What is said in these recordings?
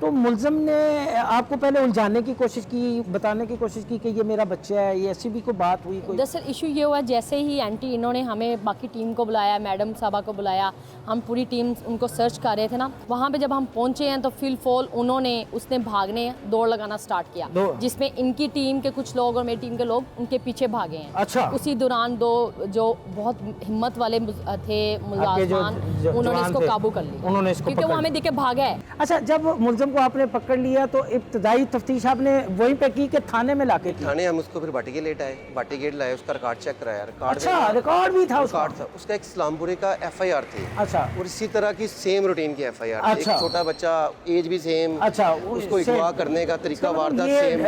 تو ملزم نے آپ کو پہلے الجھانے کی کوشش کی, بتانے کی کوشش کی کہ یہ میرا بچہ ہے, یہ ایسی بھی کوئی بات ہوئی کوئی؟ دراصل ایشو یہ ہوا جیسے ہی اینٹی انہوں نے ہمیں باقی ٹیم کو بلایا, میڈم صاحبہ کو بلایا, ہم پوری ٹیم ان کو سرچ کر رہے تھے نا, وہاں پہ جب ہم پہنچے ہیں تو فل فول انہوں نے اس نے بھاگنے دوڑ لگانا سٹارٹ کیا, جس میں ان کی ٹیم کے کچھ لوگ اور میری ٹیم کے لوگ ان کے پیچھے بھاگے ہیں. اچھا. اسی دوران دو جو بہت ہمت والے تھے ملازمان, انہوں نے اس کو قابو کر لیا کیونکہ وہ ہمیں دیکھ کے بھاگا ہے. اچھا, جب ملزم کو آپ نے پکڑ لیا تو ابتدائی تفتیش آپ نے وہیں پہ کی کہ تھانے میں لا کے کی؟ تھانے ہم اس کو پھر باٹی گیٹ لیٹ آئے, باٹی گیٹ لائے, اس کا ریکارڈ چیک کرایا. اچھا, ریکارڈ بھی تھا اس کا؟ ریکارڈ تھا اس کا, ایک اسلام پورے کا ایف آئی آر تھی. اچھا. اور اسی طرح کی سیم روٹین کی ایف آئی آر تھی. ایک چھوٹا بچہ, ایج بھی سیم, اچھا, اس کو اغوا کرنے کا طریقہ واردات سیم,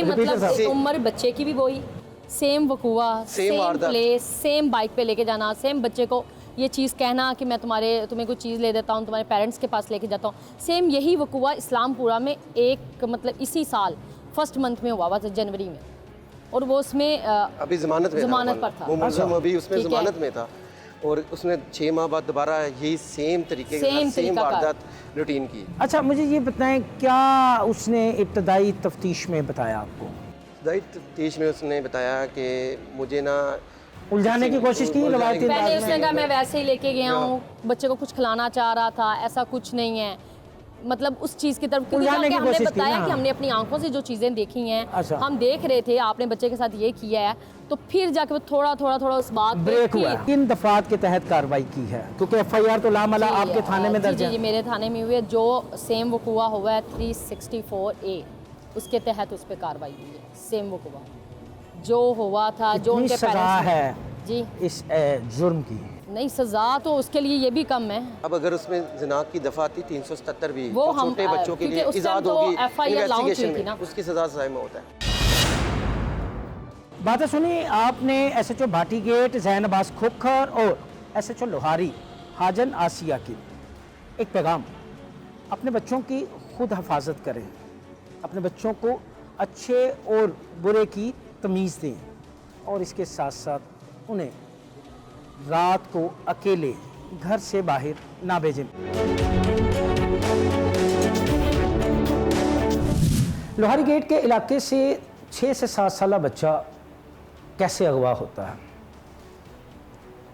مطلب عمر بچے کی بھی وہی سیم وقوع, سیم پلیس, سیم بائک پہ لے کے جانا, سیم بچے کو یہ چیز کہنا کہ میں تمہیں کوئی چیز لے دیتا ہوں, تمہارے پیرنٹس کے پاس لے کے جاتا ہوں. سیم یہی وقوع اسلام پورہ میں ایک مطلب اسی سال فرسٹ منتھ میں ہوا تھا, جنوری میں, اور وہ اس میں ابھی ضمانت پر تھا. وہ ملزم ابھی اس میں ضمانت میں تھا, اور اس نے 6 ماہ بعد دوبارہ یہی سیم طریقے کی سیم واردات روٹین کی. اچھا, مجھے یہ بتائیں کیا اس نے ابتدائی تفتیش میں بتایا آپ کو؟ ابتدائی تفتیش میں اس نے بتایا کہ مجھے نا الجھانے کی کوشش کی. پہلے اس نے کہا میں ویسے ہی لے کے گیا ہوں, بچے کو کچھ کھلانا چاہ رہا تھا, ایسا کچھ نہیں ہے, مطلب اس چیز کی طرف, کیونکہ ہم نے بتایا کہ ہم نے اپنی آنکھوں سے جو چیزیں دیکھی ہیں, ہم دیکھ رہے تھے آپ نے بچے کے ساتھ یہ کیا ہے, تو پھر جا کے تھوڑا اس بات بریک ہوا. کن دفعات کے تحت کارروائی کی ہے؟ کیونکہ ایف آئی آر تو لاملا آپ کے تھانے میں درج ہے. جی میرے تھانے میں ہوئی ہے, جو سیم وقوع ہوا ہے 364A, اس کے تحت اس پہ کارروائی ہوئی ہے. سیم وقوع جو ہوا تھا, جو ان کے سزا ہے جی اس جرم کی. نہیں, سزا تو اس کے لیے یہ بھی کم ہے. اب اگر اس میں زنا کی دفعہ آتی 377 بھی, وہ چھوٹے بچوں کے لیے ایجاد ہوگی, انویسٹیگیشن میں اس کی سزا سزا میں ہوتا ہے. باتیں سنی آپ نے S H O Bhati Gate Zain Abbas Khokhar اور ایس ایچ او لوہاری حاجن آسیہ کی. ایک پیغام, اپنے بچوں کی خود حفاظت کریں, اپنے بچوں کو اچھے اور برے کی تمیز دیں, اور اس کے ساتھ ساتھ انہیں رات کو اکیلے گھر سے باہر نہ بھیجیں. لوہاری گیٹ کے علاقے سے 6 سے 7 سالہ بچہ کیسے اغوا ہوتا ہے,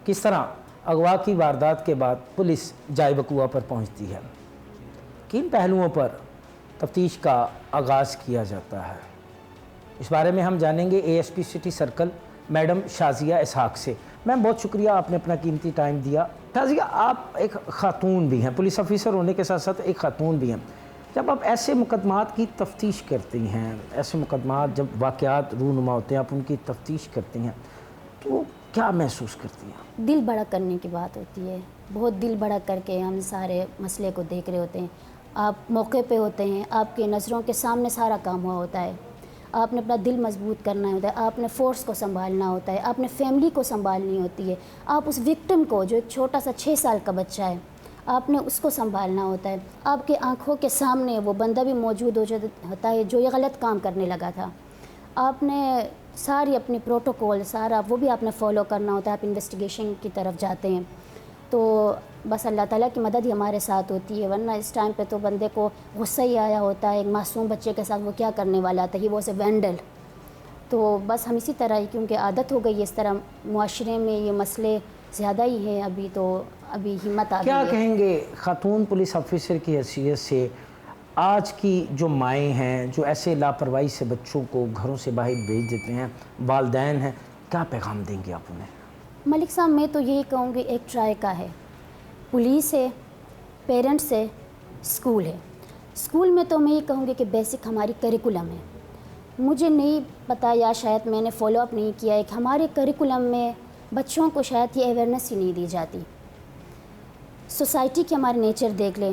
کس طرح اغوا کی واردات کے بعد پولیس جائے وقوع پر پہنچتی ہے, کن پہلوؤں پر تفتیش کا آغاز کیا جاتا ہے, اس بارے میں ہم جانیں گے A S P city circle madam Shazia Ishaq سے. میم بہت شکریہ, آپ نے اپنا قیمتی ٹائم دیا. شازیہ, آپ ایک خاتون بھی ہیں, پولیس آفیسر ہونے کے ساتھ ساتھ ایک خاتون بھی ہیں. جب آپ ایسے مقدمات کی تفتیش کرتی ہیں, ایسے مقدمات جب واقعات رونما ہوتے ہیں, آپ ان کی تفتیش کرتی ہیں, تو کیا محسوس کرتی ہیں؟ دل بڑا کرنے کی بات ہوتی ہے, بہت دل بڑا کر کے ہم سارے مسئلے کو دیکھ رہے ہوتے ہیں. آپ موقع پہ ہوتے ہیں, آپ کے نظروں کے سامنے سارا کام ہوا ہوتا ہے, آپ نے اپنا دل مضبوط کرنا ہوتا ہے, آپ نے فورس کو سنبھالنا ہوتا ہے, آپ نے فیملی کو سنبھالنی ہوتی ہے, آپ اس وکٹم کو جو ایک چھوٹا سا 6 سال کا بچہ ہے, آپ نے اس کو سنبھالنا ہوتا ہے. آپ کے آنکھوں کے سامنے وہ بندہ بھی موجود ہوتا ہے جو یہ غلط کام کرنے لگا تھا. آپ نے ساری اپنی پروٹوکول سارا وہ بھی آپ نے فالو کرنا ہوتا ہے. آپ انویسٹیگیشن کی طرف جاتے ہیں تو بس اللہ تعالیٰ کی مدد ہی ہمارے ساتھ ہوتی ہے, ورنہ اس ٹائم پہ تو بندے کو غصہ ہی آیا ہوتا ہے. ایک معصوم بچے کے ساتھ وہ کیا کرنے والا تھا, ہی وہ سے وینڈل. تو بس ہم اسی طرح ہی, کیونکہ عادت ہو گئی ہے اس طرح, معاشرے میں یہ مسئلے زیادہ ہی ہیں ابھی, تو ابھی ہمت آ گئی ہے. کیا کہیں گے خاتون پولیس آفیسر کی حیثیت سے آج کی جو مائیں ہیں جو ایسے لاپرواہی سے بچوں کو گھروں سے باہر بھیج دیتے ہیں, والدین ہیں, کیا پیغام دیں گے آپ انہیں؟ ملک صاحب, میں تو یہی کہوں گی, ایک ٹرائکا ہے, پولیس ہے, پیرنٹس ہے, اسکول ہے. اسکول میں تو میں یہ کہوں گی کہ بیسک ہماری کریکولم ہے. مجھے نہیں پتہ یا شاید میں نے فالو اپ نہیں کیا ہے کہ ہمارے کریکولم میں بچوں کو شاید یہ اویئرنیس ہی نہیں دی جاتی. سوسائٹی کے ہمارے نیچر دیکھ لیں,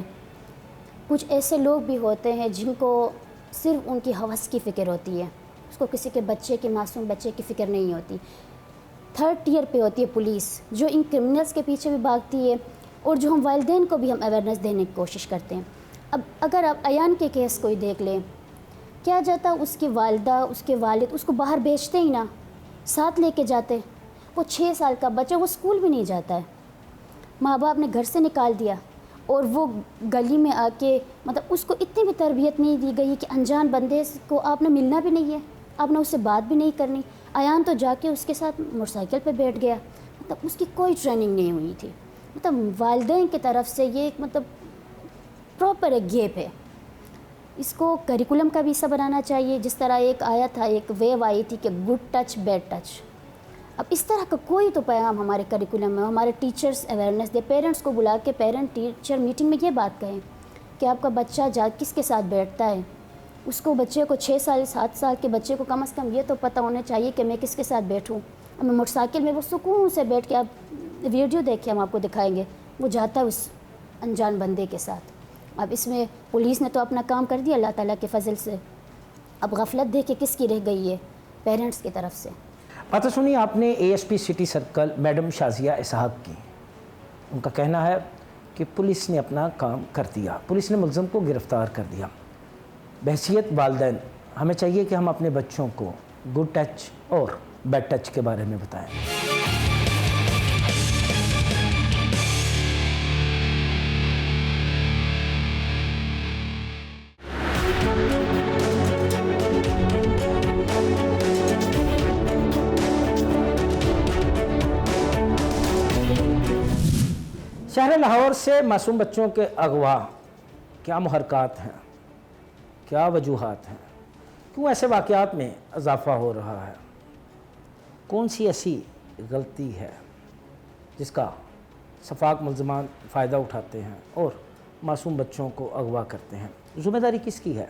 کچھ ایسے لوگ بھی ہوتے ہیں جن کو صرف ان کی ہوس کی فکر ہوتی ہے, اس کو کسی کے بچے کے, معصوم بچے کی فکر نہیں ہوتی. 3rd ٹیئر پہ ہوتی ہے پولیس, جو ان کرمنلز کے پیچھے بھی بھاگتی ہے, اور جو ہم والدین کو بھی ہم اویئرنیس دینے کی کوشش کرتے ہیں. اب اگر آپ ایان کے کیس کو ہی دیکھ لیں, کیا جاتا اس کی والدہ, اس کے والد اس کو باہر بیچتے ہی نہ, ساتھ لے کے جاتے. وہ 6 سال کا بچہ, وہ اسکول بھی نہیں جاتا ہے, ماں باپ نے گھر سے نکال دیا, اور وہ گلی میں آ کے مطلب اس کو اتنی بھی تربیت نہیں دی گئی کہ انجان بندے کو آپ نے ملنا بھی نہیں ہے، آپ نے اس سے بات بھی نہیں کرنی. ایان تو جا کے اس کے ساتھ موٹر سائیکل پہ بیٹھ گیا، مطلب اس کی کوئی ٹریننگ نہیں ہوئی تھی. مطلب والدین کی طرف سے یہ ایک مطلب پراپر ایک گیپ ہے. اس کو کریکولم کا بھی حصہ بنانا چاہیے. جس طرح ایک آیا تھا، ایک ویو آئی تھی کہ گڈ ٹچ بیڈ ٹچ، اب اس طرح کا کوئی تو پیغام ہمارے کریکولم میں. ہمارے ٹیچرز اویئرنیس دے، پیرنٹس کو بلا کے پیرنٹ ٹیچر میٹنگ میں یہ بات کہیں کہ آپ کا بچہ کس کے ساتھ بیٹھتا ہے. اس کو بچے کو 6 سال 7 سال کے بچے کو کم از کم یہ تو پتہ ہونا چاہیے کہ میں کس کے ساتھ بیٹھوں. اب میں موٹر سائیکل میں وہ سکون سے بیٹھ کے، آپ ویڈیو دیکھیں ہم آپ کو دکھائیں گے، وہ جاتا ہے اس انجان بندے کے ساتھ. اب اس میں پولیس نے تو اپنا کام کر دیا اللہ تعالیٰ کے فضل سے. اب غفلت دیکھ کے کس کی رہ گئی ہے؟ پیرنٹس کی طرف سے. بات سنی آپ نے A S P city circle madam Shazia Ishaq کی. ان کا کہنا ہے کہ پولیس نے اپنا کام کر دیا، پولیس نے ملزم کو گرفتار کر دیا. بحیثیت والدین ہمیں چاہیے کہ ہم اپنے بچوں کو گڈ ٹچ اور بیڈ ٹچ کے بارے میں بتائیں. شہر لاہور سے معصوم بچوں کے اغوا، کیا محرکات ہیں، کیا وجوہات ہیں، کیوں ایسے واقعات میں اضافہ ہو رہا ہے، کون سی ایسی غلطی ہے جس کا شفاق ملزمان فائدہ اٹھاتے ہیں اور معصوم بچوں کو اغوا کرتے ہیں؟ ذمہ داری کس کی ہے؟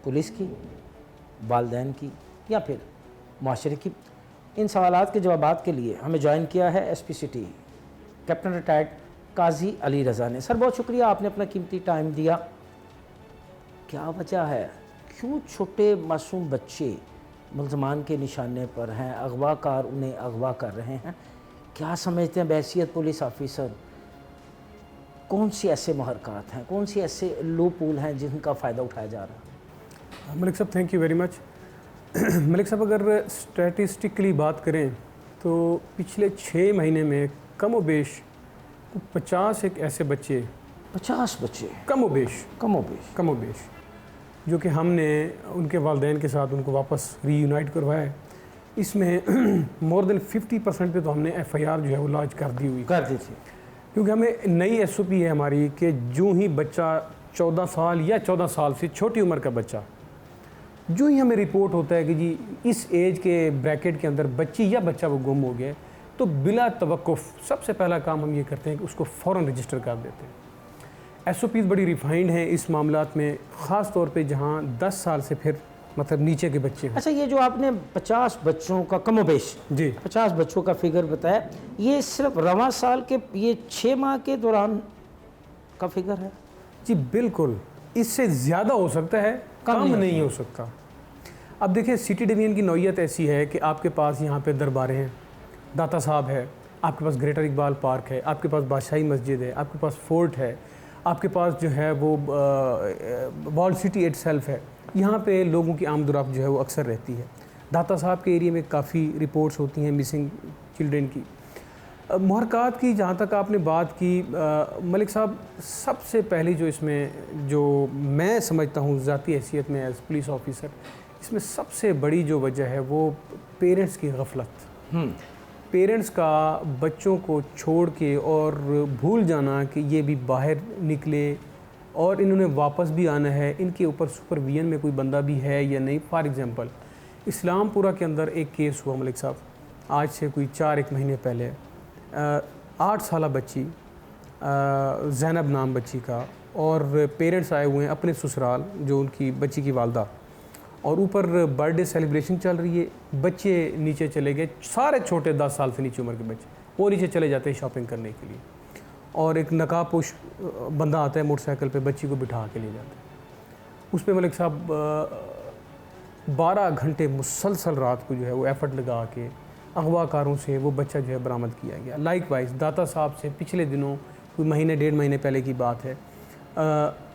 پولیس کی، والدین کی، یا پھر معاشرے کی؟ ان سوالات کے جوابات کے لیے ہمیں جوائن کیا ہے S P city captain retired قاضی علی رضا نے. سر بہت شکریہ، آپ نے اپنا قیمتی ٹائم دیا. کیا وجہ ہے، کیوں چھوٹے معصوم بچے ملزمان کے نشانے پر ہیں، اغوا کار انہیں اغوا کر رہے ہیں؟ کیا سمجھتے ہیں بحیثیت پولیس آفیسر، کون سی ایسے محرکات ہیں، کون سی ایسے لو پول ہیں جن کا فائدہ اٹھایا جا رہا ہے؟ ملک صاحب تھینک یو ویری مچ. ملک صاحب اگر اسٹیٹسٹکلی بات کریں تو پچھلے 6 مہینے میں کم و بیش 50 ایک ایسے بچے، 50 بچے کم و بیش جو کہ ہم نے ان کے والدین کے ساتھ ان کو واپس ری یونائٹ کروایا ہے. اس میں مور دین 50% پہ تو ہم نے ایف آئی آر جو ہے وہ لانچ کر دی تھی، کیونکہ ہمیں نئی ایس او پی ہے ہماری کہ جو ہی بچہ 14 سال یا 14 سال سے چھوٹی عمر کا بچہ، جو ہی ہمیں رپورٹ ہوتا ہے کہ جی اس ایج کے بریکٹ کے اندر بچی یا بچہ وہ گم ہو گیا، تو بلا توقف سب سے پہلا کام ہم یہ کرتے ہیں کہ اس کو فوراً رجسٹر کر دیتے ہیں. ایس او پیز بڑی ریفائنڈ ہیں اس معاملات میں، خاص طور پہ جہاں 10 سال سے پھر مطلب نیچے کے بچے ہیں. اچھا، یہ جو آپ نے 50 بچوں کا کم و بیش 50 بچوں کا فگر بتایا، یہ صرف رواں سال کے یہ 6 ماہ کے دوران کا فگر ہے؟ جی بالکل، اس سے زیادہ ہو سکتا ہے، کم نہیں ہو سکتا. اب دیکھیں سٹی ڈویژن کی نوعیت ایسی ہے کہ آپ کے پاس یہاں پہ درباریں ہیں، داتا صاحب ہے، آپ کے پاس گریٹر اقبال پارک ہے، آپ کے پاس بادشاہی مسجد ہے، آپ کے پاس فورٹ ہے، آپ کے پاس جو ہے وہ وال سٹی ایٹ سیلف ہے. یہاں پہ لوگوں کی آمد و رفت جو ہے وہ اکثر رہتی ہے. داتا صاحب کے ایریے میں کافی رپورٹس ہوتی ہیں مسنگ چلڈرن کی. محرکات کی جہاں تک آپ نے بات کی ملک صاحب، سب سے پہلی جو اس میں جو میں سمجھتا ہوں ذاتی حیثیت میں ایز پولیس آفیسر، اس میں سب سے بڑی جو وجہ ہے وہ پیرنٹس کی غفلت. پیرنٹس کا بچوں کو چھوڑ کے اور بھول جانا کہ یہ بھی باہر نکلے اور انہوں نے واپس بھی آنا ہے، ان کے اوپر سپرویژن میں کوئی بندہ بھی ہے یا نہیں. فار ایگزامپل اسلام پورہ کے اندر ایک کیس ہوا ملک صاحب، آج سے کوئی 4 مہینے پہلے. 8 سالہ بچی، زینب نام بچی کا، اور پیرنٹس آئے ہوئے ہیں اپنے سسرال، جو ان کی بچی کی والدہ، اور اوپر برتھ ڈے سیلیبریشن چل رہی ہے. بچے نیچے چلے گئے، سارے چھوٹے 10 سال سے نیچے عمر کے بچے، وہ نیچے چلے جاتے ہیں شاپنگ کرنے کے لیے، اور ایک نقاب پوش بندہ آتا ہے موٹر سائیکل پہ، بچی کو بٹھا کے لے جاتا ہے. اس پہ ملک صاحب 12 گھنٹے مسلسل رات کو جو ہے وہ ایفرٹ لگا کے اغوا کاروں سے وہ بچہ جو ہے برآمد کیا گیا. لائک وائز داتا صاحب سے پچھلے دنوں کوئی مہینے 1.5 مہینے پہلے کی بات ہے،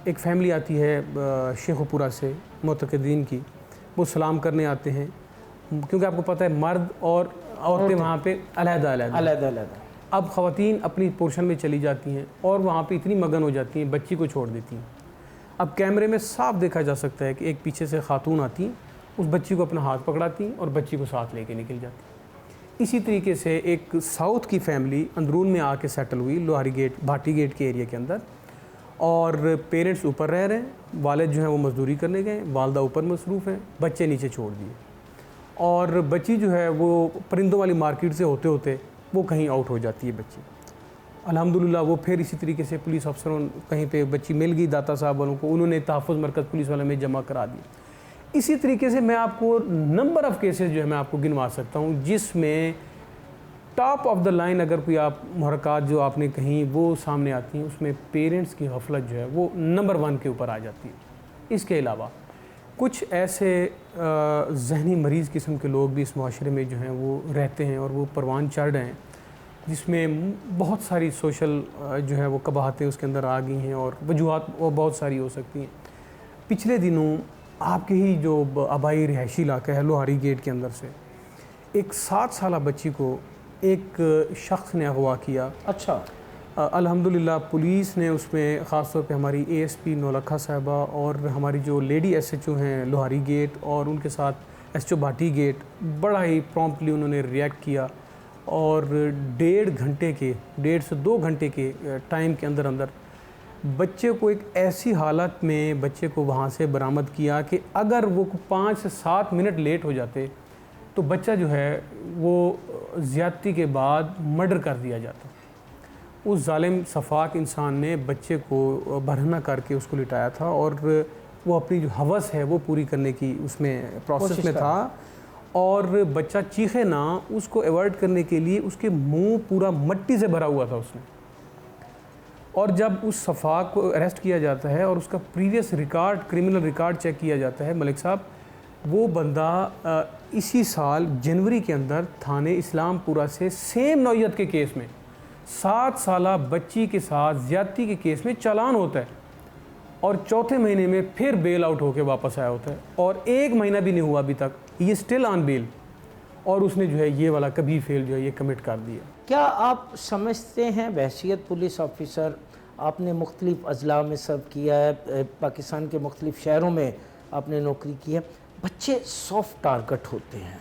ایک فیملی آتی ہے شیخو پورہ سے معتقدین کی، وہ سلام کرنے آتے ہیں، کیونکہ آپ کو پتہ ہے مرد اور عورتیں وہاں پہ علیحدہ. اب خواتین اپنی پورشن میں چلی جاتی ہیں اور وہاں پہ اتنی مگن ہو جاتی ہیں بچی کو چھوڑ دیتی ہیں. اب کیمرے میں صاف دیکھا جا سکتا ہے کہ ایک پیچھے سے خاتون آتی ہیں, اس بچی کو اپنا ہاتھ پکڑاتی ہیں اور بچی کو ساتھ لے کے نکل جاتی ہیں. اسی طریقے سے ایک ساؤتھ کی فیملی اندرون میں آ کے سیٹل ہوئی لوہاری گیٹ بھاٹی گیٹ کے ایریا کے اندر, اور پیرنٹس اوپر رہ رہے ہیں, والد جو ہیں وہ مزدوری کرنے گئے, والدہ اوپر مصروف ہیں, بچے نیچے چھوڑ دیے, اور بچی جو ہے وہ پرندوں والی مارکیٹ سے ہوتے ہوتے وہ کہیں آؤٹ ہو جاتی ہے بچی. الحمدللہ وہ پھر اسی طریقے سے پولیس افسروں کہیں پہ بچی مل گئی داتا صاحب والوں کو, انہوں نے تحفظ مرکز پولیس والوں میں جمع کرا دی. اسی طریقے سے میں آپ کو نمبر آف کیسز جو ہے میں آپ کو گنوا سکتا ہوں جس میں ٹاپ آف دا لائن اگر کوئی آپ محرکات جو آپ نے کہیں وہ سامنے آتی ہیں, اس میں پیرنٹس کی غفلت جو ہے وہ نمبر 1 کے اوپر آ جاتی ہے. اس کے علاوہ کچھ ایسے ذہنی مریض قسم کے لوگ بھی اس معاشرے میں جو ہیں وہ رہتے ہیں اور وہ پروان چڑھ رہے ہیں, جس میں بہت ساری سوشل جو ہے وہ قباحتیں اس کے اندر آ گئی ہیں اور وجوہات وہ بہت ساری ہو سکتی ہیں. پچھلے دنوں آپ کے ہی جو آبائی رہائشی علاقہ ہے لوہاری گیٹ کے اندر سے ایک 7 سالہ بچی کو ایک شخص نے اغوا کیا. اچھا. الحمدللہ پولیس نے اس میں خاص طور پہ ہماری اے ایس پی نولکھا صاحبہ اور ہماری جو لیڈی ایس ایچ او ہیں لوہاری گیٹ اور ان کے ساتھ S H O Bhati gate بڑا ہی پرومپٹلی انہوں نے ریئیکٹ کیا, اور 1.5 سے 2 گھنٹے کے ٹائم کے اندر بچے کو ایک ایسی حالت میں بچے کو وہاں سے برآمد کیا کہ اگر وہ 5 سے 7 منٹ لیٹ ہو جاتے تو بچہ جو ہے وہ زیادتی کے بعد مرڈر کر دیا جاتا. اس ظالم صفاق انسان نے بچے کو برہنہ کر کے اس کو لٹایا تھا, اور وہ اپنی جو ہوس ہے وہ پوری کرنے کی اس میں پروسیس میں تھا, اور بچہ چیخے نہ اس کو ایوائڈ کرنے کے لیے اس کے منہ پورا مٹی سے بھرا ہوا تھا اس نے. اور جب اس صفاق کو اریسٹ کیا جاتا ہے اور اس کا previous record criminal record check کیا جاتا ہے ملک صاحب, وہ بندہ اسی سال جنوری کے اندر تھانے اسلام پورہ سے سیم نوعیت کے کیس میں 7 سالہ بچی کے ساتھ زیادتی کے کیس میں چالان ہوتا ہے, اور چوتھے مہینے میں پھر بیل آؤٹ ہو کے واپس آیا ہوتا ہے, اور 1 مہینہ بھی نہیں ہوا ابھی تک یہ اسٹل آن بیل, اور اس نے جو ہے یہ والا کبھی فیل جو ہے یہ کمٹ کر دیا. کیا آپ سمجھتے ہیں بحیثیت پولیس آفیسر آپ نے مختلف اضلاع میں سرو کیا ہے, پاکستان کے مختلف شہروں میں آپ نے نوکری کی ہے, بچے سافٹ ٹارگٹ ہوتے ہیں,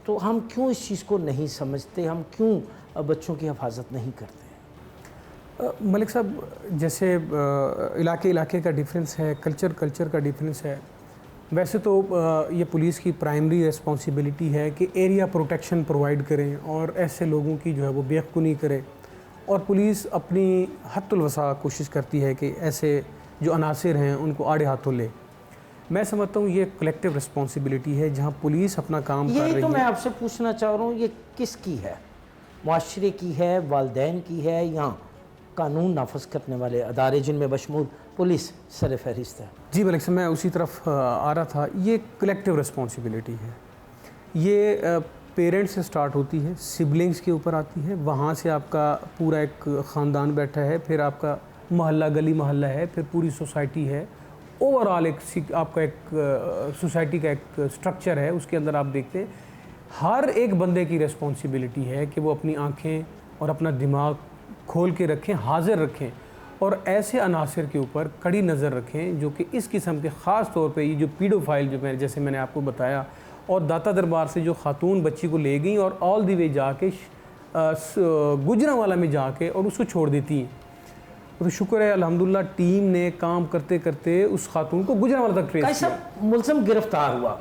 تو ہم کیوں اس چیز کو نہیں سمجھتے, ہم کیوں بچوں کی حفاظت نہیں کرتے؟ ملک صاحب جیسے علاقے کا ڈیفرنس ہے, کلچر کا ڈیفرنس ہے. ویسے تو یہ پولیس کی پرائمری ریسپانسبلٹی ہے کہ ایریا پروٹیکشن پرووائڈ کریں اور ایسے لوگوں کی جو ہے وہ بے خونی کرے, اور پولیس اپنی حد الوسع کوشش کرتی ہے کہ ایسے جو عناصر ہیں ان کو آڑے ہاتھوں لے. میں سمجھتا ہوں یہ کلیکٹیو ریسپانسبلٹی ہے جہاں پولیس اپنا کام کر رہی ہے. یہی تو میں آپ سے پوچھنا چاہ رہا ہوں, یہ کس کی ہے؟ معاشرے کی ہے, والدین کی ہے, یا قانون نافذ کرنے والے ادارے جن میں بشمول پولیس سر فہرست ہے؟ جی ملک صاحب میں اسی طرف آ رہا تھا. یہ کلیکٹیو ریسپانسبلٹی ہے, یہ پیرنٹس سے سٹارٹ ہوتی ہے, سبلنگز کے اوپر آتی ہے, وہاں سے آپ کا پورا ایک خاندان بیٹھا ہے, پھر آپ کا محلہ گلی محلہ ہے, پھر پوری سوسائٹی ہے, اوور آل ایک آپ کا ایک سوسائٹی کا ایک سٹرکچر ہے. اس کے اندر آپ دیکھتے ہیں ہر ایک بندے کی ریسپانسبلٹی ہے کہ وہ اپنی آنکھیں اور اپنا دماغ کھول کے رکھیں, حاضر رکھیں, اور ایسے عناصر کے اوپر کڑی نظر رکھیں جو کہ اس قسم کے خاص طور پہ یہ جو پیڈو فائل جو جیسے میں نے آپ کو بتایا, اور داتا دربار سے جو خاتون بچی کو لے گئیں اور آل دی وے جا کے گجرانوالہ میں جا کے اور اس کو چھوڑ دیتی ہیں. تو شکر ہے الحمدللہ ٹیم نے کام کرتے کرتے اس خاتون کو گجرانوالہ تک ٹریس کیا. ملزم گرفتار ہوا,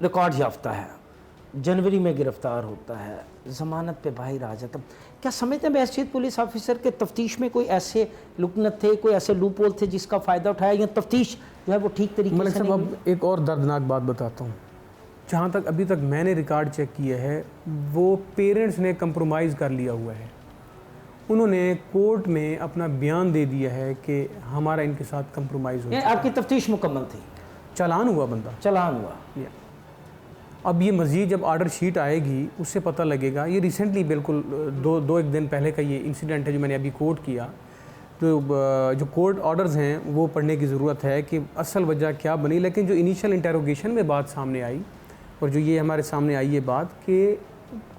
ریکارڈ یافتہ ہے, جنوری میں گرفتار ہوتا ہے, ضمانت پہ باہر آ جاتا. کیا سمجھتے ہیں بحیثیت پولیس آفیسر کے تفتیش میں کوئی ایسے لکنت تھے, کوئی ایسے لوپ ہول تھے جس کا فائدہ اٹھایا, یا تفتیش جو ہے وہ ٹھیک طریقے سے ملک صاحب اب ایک اور دردناک بات بتاتا ہوں. جہاں تک ابھی تک میں نے ریکارڈ چیک کیا ہے وہ پیرنٹس نے کمپرومائز کر لیا ہوا ہے. انہوں نے کورٹ میں اپنا بیان دے دیا ہے کہ ہمارا ان کے ساتھ کمپرومائز ہو. آپ کی تفتیش مکمل تھی, چالان ہوا بندہ, چلان ہوا. اب یہ مزید جب آرڈر شیٹ آئے گی اس سے پتہ لگے گا. یہ ریسنٹلی بالکل دو ایک دن پہلے کا یہ انسیڈنٹ ہے جو میں نے ابھی کوٹ کیا. تو جو کورٹ آرڈرز ہیں وہ پڑھنے کی ضرورت ہے کہ اصل وجہ کیا بنی. لیکن جو انیشیل انٹیروگیشن میں بات سامنے آئی اور جو یہ ہمارے سامنے آئی یہ بات کہ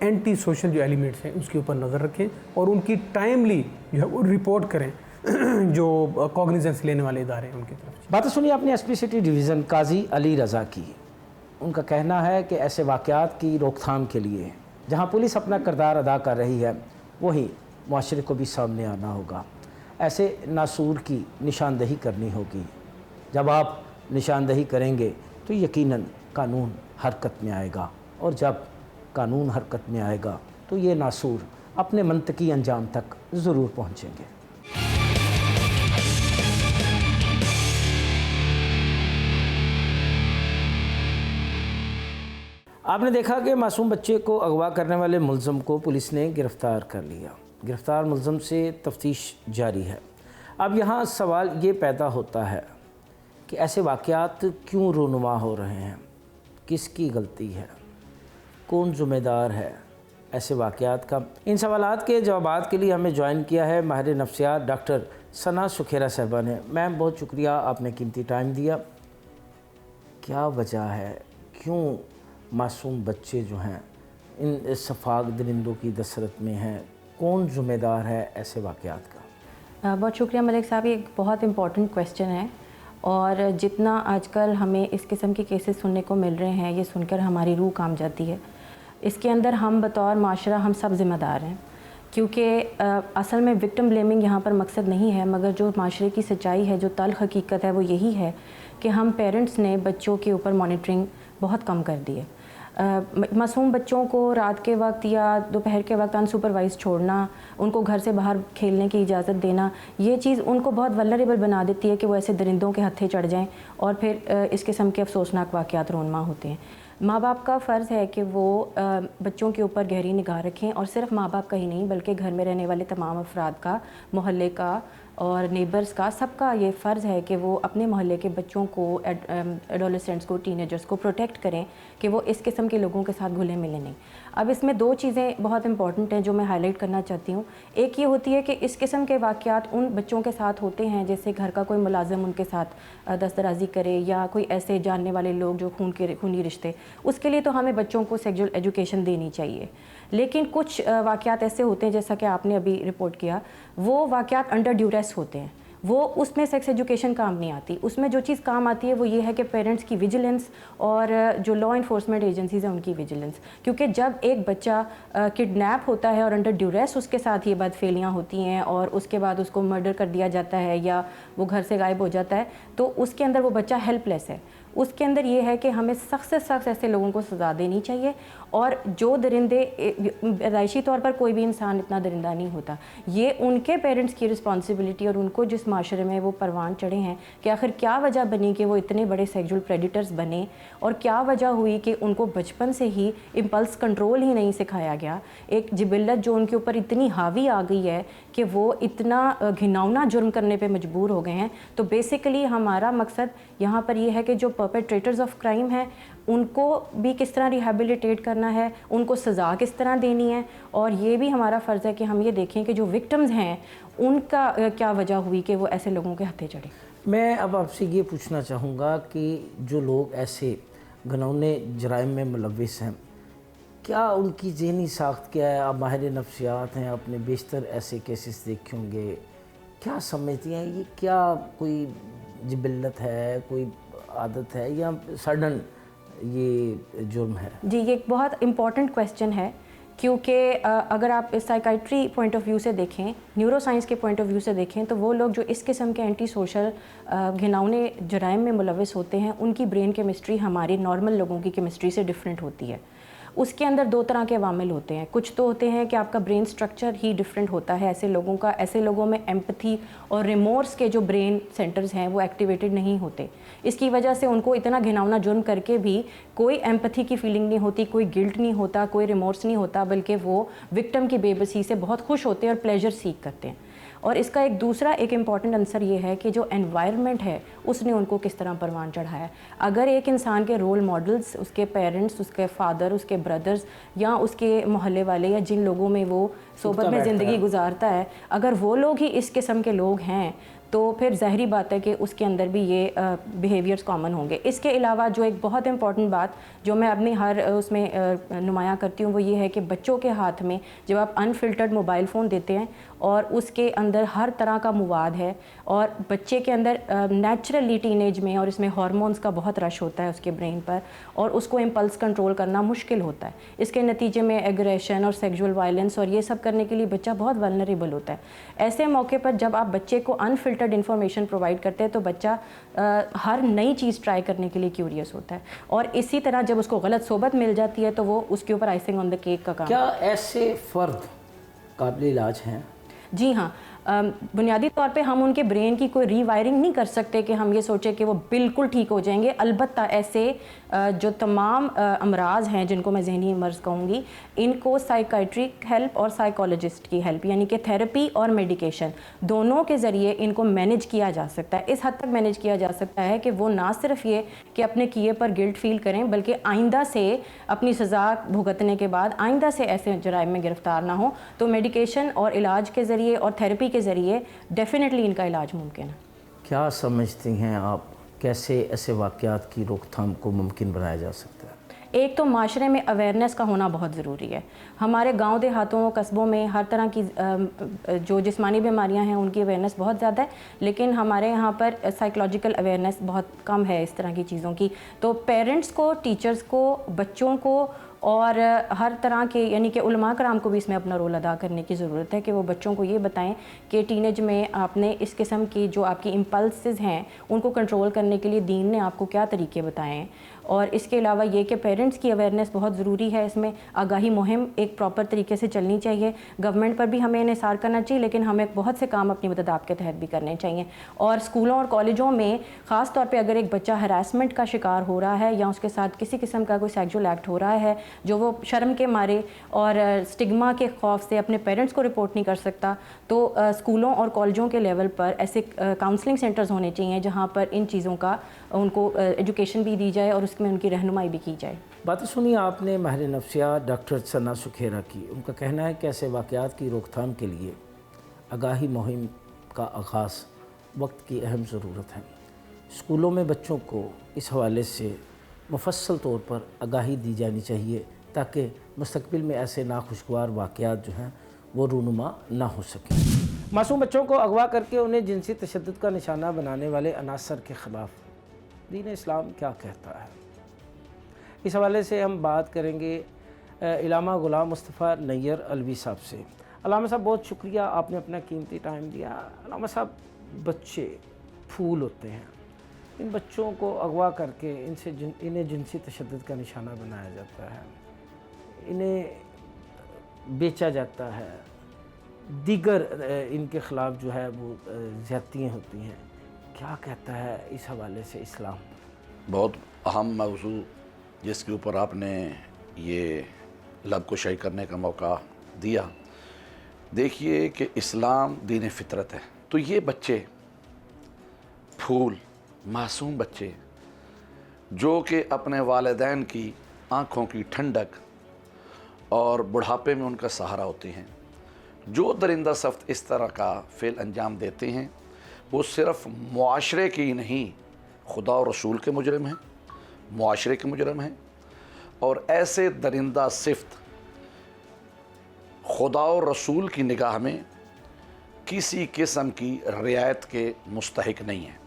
اینٹی سوشل جو ایلیمنٹس ہیں اس کے اوپر نظر رکھیں اور ان کی ٹائملی جو ہے وہ رپورٹ کریں جو کوگنیزنس لینے والے ادارے ہیں ان کی طرف۔ باتیں سنی آپ نے ایس پی سٹی ڈویژن قاضی علی رضا کی۔ ان کا کہنا ہے کہ ایسے واقعات کی روک تھام کے لیے جہاں پولیس اپنا کردار ادا کر رہی ہے وہی معاشرے کو بھی سامنے آنا ہوگا، ایسے ناسور کی نشاندہی کرنی ہوگی۔ جب آپ نشاندہی کریں گے تو یقیناً قانون حرکت میں آئے گا، اور جب قانون حرکت میں آئے گا تو یہ ناسور اپنے منطقی انجام تک ضرور پہنچیں گے۔ آپ نے دیکھا کہ معصوم بچے کو اغوا کرنے والے ملزم کو پولیس نے گرفتار کر لیا۔ گرفتار ملزم سے تفتیش جاری ہے۔ اب یہاں سوال یہ پیدا ہوتا ہے کہ ایسے واقعات کیوں رونما ہو رہے ہیں، کس کی غلطی ہے، کون ذمہ دار ہے ایسے واقعات کا؟ ان سوالات کے جوابات کے لیے ہمیں جوائن کیا ہے ماہر نفسیات ڈاکٹر ثنا سکھیرا صاحبہ نے۔ میم بہت شکریہ، آپ نے قیمتی ٹائم دیا۔ کیا وجہ ہے، کیوں معصوم بچے جو ہیں ان صفاق درندوں کی دسترس میں ہیں، کون ذمہ دار ہے ایسے واقعات کا؟ بہت شکریہ ملک صاحب، یہ ایک بہت امپورٹنٹ کویسچن ہے، اور جتنا آج کل ہمیں اس قسم کے کیسز سننے کو مل رہے ہیں، یہ سن کر ہماری روح کانپ جاتی ہے۔ اس کے اندر ہم بطور معاشرہ ہم سب ذمہ دار ہیں، کیونکہ اصل میں وکٹم بلیمنگ یہاں پر مقصد نہیں ہے، مگر جو معاشرے کی سچائی ہے، جو تلخ حقیقت ہے وہ یہی ہے کہ ہم پیرنٹس نے بچوں کے اوپر مانیٹرنگ بہت کم کر دی ہے۔ معصوم بچوں کو رات کے وقت یا دوپہر کے وقت انسپروائز چھوڑنا، ان کو گھر سے باہر کھیلنے کی اجازت دینا، یہ چیز ان کو بہت ولنریبل بنا دیتی ہے کہ وہ ایسے درندوں کے ہتھے چڑھ جائیں، اور پھر اس قسم کے افسوسناک واقعات رونما ہوتے ہیں۔ ماں باپ کا فرض ہے کہ وہ بچوں کے اوپر گہری نگاہ رکھیں، اور صرف ماں باپ کا ہی نہیں بلکہ گھر میں رہنے والے تمام افراد کا، محلے کا اور نیبرز کا، سب کا یہ فرض ہے کہ وہ اپنے محلے کے بچوں کو، ایڈولسنٹس کو، ٹین ایجرز کو پروٹیکٹ کریں کہ وہ اس قسم کے لوگوں کے ساتھ گھلے ملے نہیں۔ اب اس میں دو چیزیں بہت امپورٹنٹ ہیں جو میں ہائی لائٹ کرنا چاہتی ہوں۔ ایک یہ ہوتی ہے کہ اس قسم کے واقعات ان بچوں کے ساتھ ہوتے ہیں جیسے گھر کا کوئی ملازم ان کے ساتھ دسترازی کرے، یا کوئی ایسے جاننے والے لوگ جو خونی رشتے، اس کے لیے تو ہمیں بچوں کو سیکسول ایجوکیشن دینی چاہیے۔ لیکن کچھ واقعات ایسے ہوتے ہیں جیسا کہ آپ نے ابھی رپورٹ کیا، وہ واقعات انڈر ڈیوریس ہوتے ہیں، وہ اس میں سیکس ایجوکیشن کام نہیں آتی۔ اس میں جو چیز کام آتی ہے وہ یہ ہے کہ پیرنٹس کی ویجیلنس اور جو لا انفورسمنٹ ایجنسیز ہیں ان کی ویجیلنس، کیونکہ جب ایک بچہ کڈنیپ ہوتا ہے اور انڈر ڈیوریس اس کے ساتھ یہ بدفعلیاں ہوتی ہیں، اور اس کے بعد اس کو مرڈر کر دیا جاتا ہے یا وہ گھر سے غائب ہو جاتا ہے، تو اس کے اندر وہ بچہ ہیلپ لیس ہے۔ اس کے اندر یہ ہے کہ ہمیں سخت سے سخت ایسے لوگوں کو سزا دینی چاہیے، اور جو درندے، پیدائشی طور پر کوئی بھی انسان اتنا درندہ نہیں ہوتا، یہ ان کے پیرنٹس کی رسپانسبلٹی، اور ان کو جس معاشرے میں وہ پروان چڑھے ہیں کہ آخر کیا وجہ بنی کہ وہ اتنے بڑے سیکسول پریڈیٹرز بنے، اور کیا وجہ ہوئی کہ ان کو بچپن سے ہی امپلس کنٹرول ہی نہیں سکھایا گیا، ایک جبلت جو ان کے اوپر اتنی حاوی آ گئی ہے کہ وہ اتنا گھناؤنا جرم کرنے پہ مجبور ہو گئے ہیں۔ تو بیسیکلی ہمارا مقصد یہاں پر یہ ہے کہ جو پرپیٹریٹرز آف کرائم ہیں ان کو بھی کس طرح ریہیبلیٹیٹ کرنا ہے، ان کو سزا کس طرح دینی ہے، اور یہ بھی ہمارا فرض ہے کہ ہم یہ دیکھیں کہ جو وکٹمز ہیں ان کا کیا وجہ ہوئی کہ وہ ایسے لوگوں کے ہتھے چڑھے۔ میں اب آپ سے یہ پوچھنا چاہوں گا کہ جو لوگ ایسے گھنونے جرائم میں ملوث ہیں، کیا ان کی ذہنی ساخت کیا ہے؟ آپ ماہر نفسیات ہیں، آپ نے بیشتر ایسے کیسز دیکھے ہوں گے، کیا سمجھتی ہیں یہ کیا کوئی جبلت ہے، کوئی عادت ہے، یا سڈن یہ جرم ہے؟ جی، یہ ایک بہت امپورٹنٹ کویسچن ہے، کیونکہ اگر آپ سائیکائٹری پوائنٹ آف ویو سے دیکھیں، نیورو سائنس کے پوائنٹ آف ویو سے دیکھیں، تو وہ لوگ جو اس قسم کے اینٹی سوشل گھناؤنے جرائم میں ملوث ہوتے ہیں، ان کی برین کیمسٹری ہماری نارمل لوگوں کی کیمسٹری سے ڈفرینٹ ہوتی ہے۔ اس کے اندر دو طرح کے عوامل ہوتے ہیں، کچھ تو ہوتے ہیں کہ آپ کا برین سٹرکچر ہی ڈفرینٹ ہوتا ہے ایسے لوگوں کا، ایسے لوگوں میں ایمپتھی اور ریمورس کے جو برین سینٹرز ہیں وہ ایکٹیویٹڈ نہیں ہوتے، اس کی وجہ سے ان کو اتنا گھناؤنا جرم کر کے بھی کوئی ایمپتھی کی فیلنگ نہیں ہوتی، کوئی گلٹ نہیں ہوتا، کوئی ریمورس نہیں ہوتا، بلکہ وہ وکٹم کی بے بسی سے بہت خوش ہوتے ہیں اور پلیجر سیک کرتے ہیں۔ اور اس کا ایک دوسرا ایک امپورٹنٹ عنصر یہ ہے کہ جو انوائرمنٹ ہے اس نے ان کو کس طرح پروان چڑھایا ہے۔ اگر ایک انسان کے رول ماڈلز، اس کے پیرنٹس، اس کے فادر، اس کے بردرز، یا اس کے محلے والے، یا جن لوگوں میں وہ صحبت میں زندگی گزارتا ہے، اگر وہ لوگ ہی اس قسم کے لوگ ہیں تو پھر ظاہری بات ہے کہ اس کے اندر بھی یہ بیہیویئرس کامن ہوں گے. اس کے علاوہ جو ایک بہت امپورٹنٹ بات جو میں اپنی ہر اس میں نمایاں کرتی ہوں وہ یہ ہے کہ بچوں کے ہاتھ میں جب آپ انفلٹرڈ موبائل فون دیتے ہیں اور اس کے اندر ہر طرح کا مواد ہے اور بچے کے اندر نیچرلی ٹین ایج میں اور اس میں ہارمونز کا بہت رش ہوتا ہے اس کے برین پر اور اس کو امپلس کنٹرول کرنا مشکل ہوتا ہے. اس کے نتیجے میں ایگریشن اور سیکسول وائلنس اور یہ سب کرنے کے لیے بچہ بہت ولنریبل ہوتا ہے. ایسے موقع پر جب آپ بچے کو انفلٹرڈ انفارمیشن پرووائڈ کرتے ہیں تو بچہ ہر نئی چیز ٹرائی کرنے کے لیے کیوریس ہوتا ہے اور اسی طرح جب اس کو غلط صحبت مل جاتی ہے تو وہ اس کے اوپر آئسنگ آن دا کیک کا کام. کیا ایسے فرد قابل علاج ہیں؟ جی ہاں، بنیادی طور پہ ہم ان کے برین کی کوئی ری وائرنگ نہیں کر سکتے کہ ہم یہ سوچیں کہ وہ بالکل ٹھیک ہو جائیں گے. البتہ ایسے جو تمام امراض ہیں جن کو میں ذہنی مرض کہوں گی ان کو سائیکائٹرک ہیلپ اور سائیکالوجسٹ کی ہیلپ یعنی کہ تھیراپی اور میڈیکیشن دونوں کے ذریعے ان کو مینیج کیا جا سکتا ہے. اس حد تک مینیج کیا جا سکتا ہے کہ وہ نہ صرف یہ کہ اپنے کیے پر گلٹ فیل کریں بلکہ آئندہ سے اپنی سزا بھگتنے کے بعد آئندہ سے ایسے جرائم میں گرفتار نہ ہوں. تو میڈیکیشن اور علاج کے ذریعے اور تھیراپی کے ذریعے ڈیفینیٹلی ان کا علاج ممکن ہے. کیا سمجھتی ہیں آپ کیسے ایسے واقعات کی روک تھام کو ممکن بنایا جا سکتا ہے؟ ایک تو معاشرے میں اویئرنیس کا ہونا بہت ضروری ہے. ہمارے گاؤں دیہاتوں قصبوں میں ہر طرح کی جو جسمانی بیماریاں ہیں ان کی اویئرنیس بہت زیادہ ہے لیکن ہمارے یہاں پر سائیکلوجیکل اویئرنیس بہت کم ہے اس طرح کی چیزوں کی. تو پیرنٹس کو، ٹیچرز کو، بچوں کو اور ہر طرح کے یعنی کہ علماء کرام کو بھی اس میں اپنا رول ادا کرنے کی ضرورت ہے کہ وہ بچوں کو یہ بتائیں کہ ٹین ایج میں آپ نے اس قسم کی جو آپ کی امپلسز ہیں ان کو کنٹرول کرنے کے لیے دین نے آپ کو کیا طریقے بتائے ہیں. اور اس کے علاوہ یہ کہ پیرنٹس کی اویئرنیس بہت ضروری ہے. اس میں آگاہی مہم ایک پراپر طریقے سے چلنی چاہیے. گورنمنٹ پر بھی ہمیں انحصار کرنا چاہیے لیکن ہمیں بہت سے کام اپنی مدد کے تحت بھی کرنے چاہیے. اور اسکولوں اور کالجوں میں خاص طور پہ اگر ایک بچہ ہراسمنٹ کا شکار ہو رہا ہے یا اس کے ساتھ کسی قسم کا کوئی سیکسول ایکٹ ہو رہا ہے جو وہ شرم کے مارے اور اسٹگما کے خوف سے اپنے پیرنٹس کو رپورٹ نہیں کر سکتا تو اسکولوں اور کالجوں کے لیول پر ایسے کاؤنسلنگ سینٹرز ہونے چاہیے جہاں پر ان چیزوں کا ان کو ایجوکیشن بھی دی جائے اور اس میں ان کی رہنمائی بھی کی جائے. باتیں سنی آپ نے ماہر نفسیات ڈاکٹر ثنا سکھیرا کی. ان کا کہنا ہے کہ ایسے واقعات کی روک تھام کے لیے آگاہی مہم کا آغاز وقت کی اہم ضرورت ہے. اسکولوں میں بچوں کو اس حوالے سے مفصل طور پر آگاہی دی جانی چاہیے تاکہ مستقبل میں ایسے ناخوشگوار واقعات جو ہیں وہ رونما نہ ہو سکیں. معصوم بچوں کو اغوا کر کے انہیں جنسی تشدد کا نشانہ بنانے والے عناصر کے خلاف دین اسلام کیا کہتا ہے؟ اس حوالے سے ہم بات کریں گے علامہ غلام مصطفیٰ نیر علوی صاحب سے. علامہ صاحب بہت شکریہ، آپ نے اپنا قیمتی ٹائم دیا. علامہ صاحب، بچے پھول ہوتے ہیں، ان بچوں کو اغوا کر کے انہیں جنسی تشدد کا نشانہ بنایا جاتا ہے، انہیں بیچا جاتا ہے، دیگر ان کے خلاف جو ہے وہ زیادتیاں ہوتی ہیں. کیا کہتا ہے اس حوالے سے اسلام؟ بہت اہم موضوع جس کے اوپر آپ نے یہ لب کشائی کرنے کا موقع دیا. دیکھیے کہ اسلام دین فطرت ہے، تو یہ بچے پھول، معصوم بچے جو کہ اپنے والدین کی آنکھوں کی ٹھنڈک اور بڑھاپے میں ان کا سہارا ہوتے ہیں، جو درندہ سفت اس طرح کا فعل انجام دیتے ہیں وہ صرف معاشرے کی ہی نہیں خدا اور رسول کے مجرم ہیں، معاشرے کے مجرم ہیں. اور ایسے درندہ صفت خدا اور رسول کی نگاہ میں کسی قسم کی رعایت کے مستحق نہیں ہیں.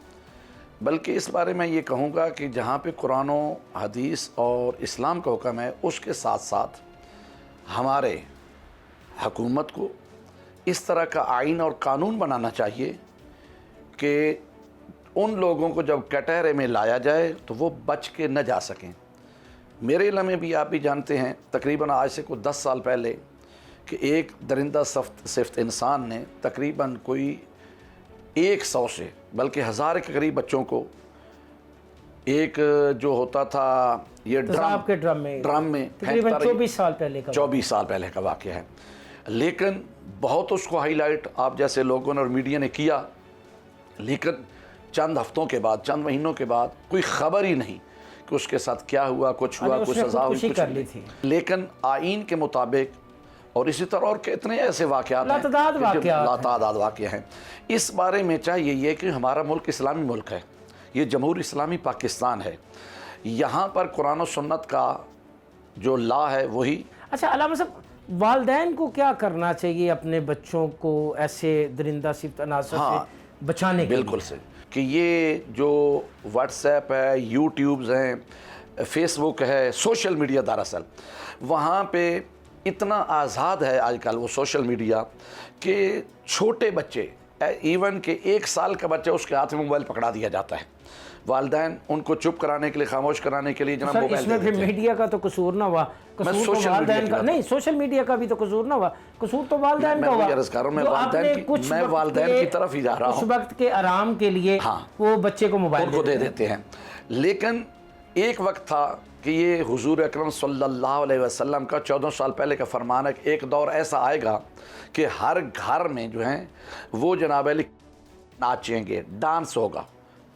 بلکہ اس بارے میں یہ کہوں گا کہ جہاں پہ قرآن و حدیث اور اسلام کا حکم ہے اس کے ساتھ ساتھ ہمارے حکومت کو اس طرح کا آئین اور قانون بنانا چاہیے کہ ان لوگوں کو جب کٹہرے میں لایا جائے تو وہ بچ کے نہ جا سکیں. میرے علم میں بھی آپ بھی جانتے ہیں تقریباً آج سے کوئی 10 سال پہلے کہ ایک درندہ صفت انسان نے تقریباً کوئی 100 سے بلکہ 1000 کے قریب بچوں کو ایک جو ہوتا تھا یہ ڈرم میں تقریباً 24 سال پہلے کا واقعہ ہے. لیکن بہت اس کو ہائی لائٹ آپ جیسے لوگوں نے اور میڈیا نے کیا، لیکن چند ہفتوں کے بعد، چند مہینوں کے بعد کوئی خبر ہی نہیں کہ اس کے ساتھ کیا ہوا، کچھ ہوا، کچھ سزا ہوئی، کچھ نہیں. لیکن آئین کے مطابق اور اسی طرح اور کتنے ایسے واقعات ہیں لاتعداد واقعات لاتعداد واقع ہیں. اس بارے میں چاہیے یہ کہ ہمارا ملک اسلامی ملک ہے, یہ جمہوری اسلامی پاکستان ہے, یہاں پر قرآن و سنت کا جو لا ہے وہی. اچھا علامہ صاحب, والدین کو کیا کرنا چاہیے اپنے بچوں کو ایسے درندہ صفت عناصر سے بچانے کے بالکل سے, کہ یہ جو واٹس ایپ ہے, یوٹیوبز ہیں, فیس بک ہے, سوشل میڈیا, دراصل وہاں پہ اتنا آزاد ہے آج کل وہ سوشل میڈیا کہ چھوٹے بچے, ایون کہ 1 سال کا بچہ اس کے ہاتھ میں موبائل پکڑا دیا جاتا ہے, والدین ان کو چپ کرانے کے لیے, خاموش کرانے کے لیے جناب موبائل اس میں پھر میڈیا کا تو قصور نہ ہوا, قصور تو والدین کا نہیں, سوشل میڈیا کا بھی تو قصور نہ ہوا, قصور تو والدین کا ہوا. میں والدین کی طرف ہی جا رہا ہوں, کچھ وقت کے آرام کے لیے وہ بچے کو موبائل کو دے دیتے ہیں. لیکن ایک وقت تھا کہ یہ حضور اکرم صلی اللہ علیہ وسلم کا 14 سال پہلے کا فرمان ہے کہ ایک دور ایسا آئے گا کہ ہر گھر میں جو ہیں وہ جناب علی ناچیں گے, ڈانس ہوگا.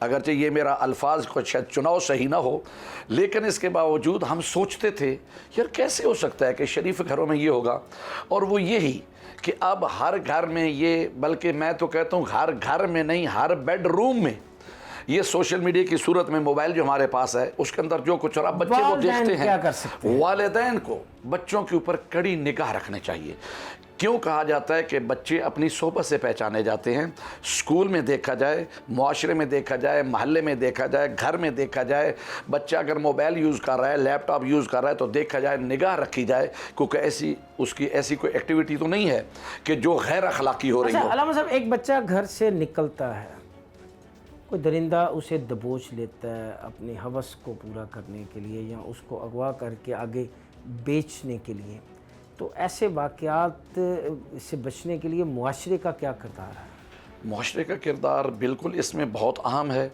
اگرچہ یہ میرا الفاظ کو شاید چناؤ صحیح نہ ہو, لیکن اس کے باوجود ہم سوچتے تھے یار کیسے ہو سکتا ہے کہ شریف گھروں میں یہ ہوگا. اور وہ یہی کہ اب ہر گھر میں یہ, بلکہ میں تو کہتا ہوں ہر گھر میں نہیں, ہر بیڈ روم میں یہ سوشل میڈیا کی صورت میں موبائل جو ہمارے پاس ہے اس کے اندر جو کچھ, اور اب بچے وہ دیکھتے ہیں. والدین کو بچوں کے اوپر کڑی نگاہ رکھنے چاہیے. کیوں کہا جاتا ہے کہ بچے اپنی صحبت سے پہچانے جاتے ہیں؟ اسکول میں دیکھا جائے, معاشرے میں دیکھا جائے, محلے میں دیکھا جائے, گھر میں دیکھا جائے, بچہ اگر موبائل یوز کر رہا ہے, لیپ ٹاپ یوز کر رہا ہے تو دیکھا جائے, نگاہ رکھی جائے, کیونکہ اس کی ایسی کوئی ایکٹیویٹی تو نہیں ہے کہ جو غیر اخلاقی ہو رہی ہو. علامہ صاحب, ایک بچہ گھر سے نکلتا ہے, کوئی درندہ اسے دبوچ لیتا ہے اپنی ہوس کو پورا کرنے کے لیے یا اس کو اغوا کر کے آگے بیچنے کے لیے, تو ایسے واقعات سے بچنے کے لیے معاشرے کا کیا کردار ہے؟ معاشرے کا کردار بالکل اس میں بہت اہم ہے.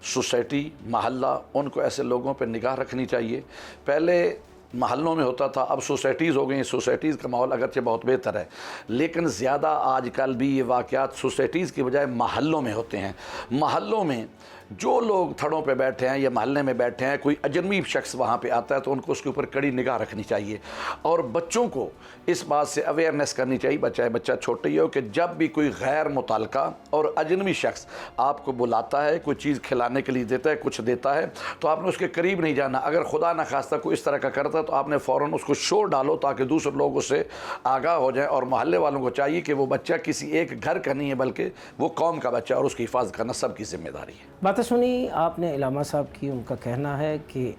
سوسائٹی, محلہ, ان کو ایسے لوگوں پہ نگاہ رکھنی چاہیے. پہلے محلوں میں ہوتا تھا, اب سوسائٹیز ہو گئی. سوسائٹیز کا ماحول اگرچہ بہت بہتر ہے, لیکن زیادہ آج کل بھی یہ واقعات سوسائٹیز کی بجائے محلوں میں ہوتے ہیں. محلوں میں جو لوگ تھڑوں پہ بیٹھے ہیں یا محلے میں بیٹھے ہیں, کوئی اجنبی شخص وہاں پہ آتا ہے تو ان کو اس کے اوپر کڑی نگاہ رکھنی چاہیے. اور بچوں کو اس بات سے اویئرنیس کرنی چاہیے, بچہ چھوٹا ہی ہو, کہ جب بھی کوئی غیر متعلقہ اور اجنبی شخص آپ کو بلاتا ہے, کوئی چیز کھلانے کے لیے دیتا ہے, کچھ دیتا ہے, تو آپ نے اس کے قریب نہیں جانا. اگر خدا نخواستہ کوئی اس طرح کا کرتا ہے تو آپ نے فوراً اس کو شور ڈالو تاکہ دوسرے لوگ اس سے آگاہ ہو جائیں. اور محلے والوں کو چاہیے کہ وہ بچہ کسی ایک گھر کا نہیں ہے بلکہ وہ قوم کا بچہ, اور اس کی حفاظت کرنا سب کی ذمہ داری ہے. باتیں سنی آپ نے علامہ صاحب کی. ان کا کہنا ہے کہ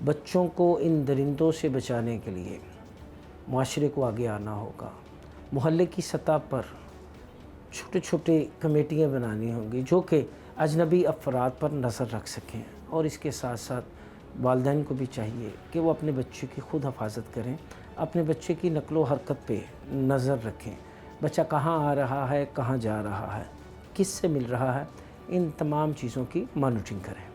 بچوں کو ان درندوں سے بچانے کے لیے معاشرے کو آگے آنا ہوگا. محلے کی سطح پر چھوٹے چھوٹے کمیٹیاں بنانی ہوں گی جو کہ اجنبی افراد پر نظر رکھ سکیں, اور اس کے ساتھ ساتھ والدین کو بھی چاہیے کہ وہ اپنے بچے کی خود حفاظت کریں, اپنے بچے کی نقل و حرکت پہ نظر رکھیں. بچہ کہاں آ رہا ہے, کہاں جا رہا ہے, کس سے مل رہا ہے, ان تمام چیزوں کی مانیٹرنگ کریں.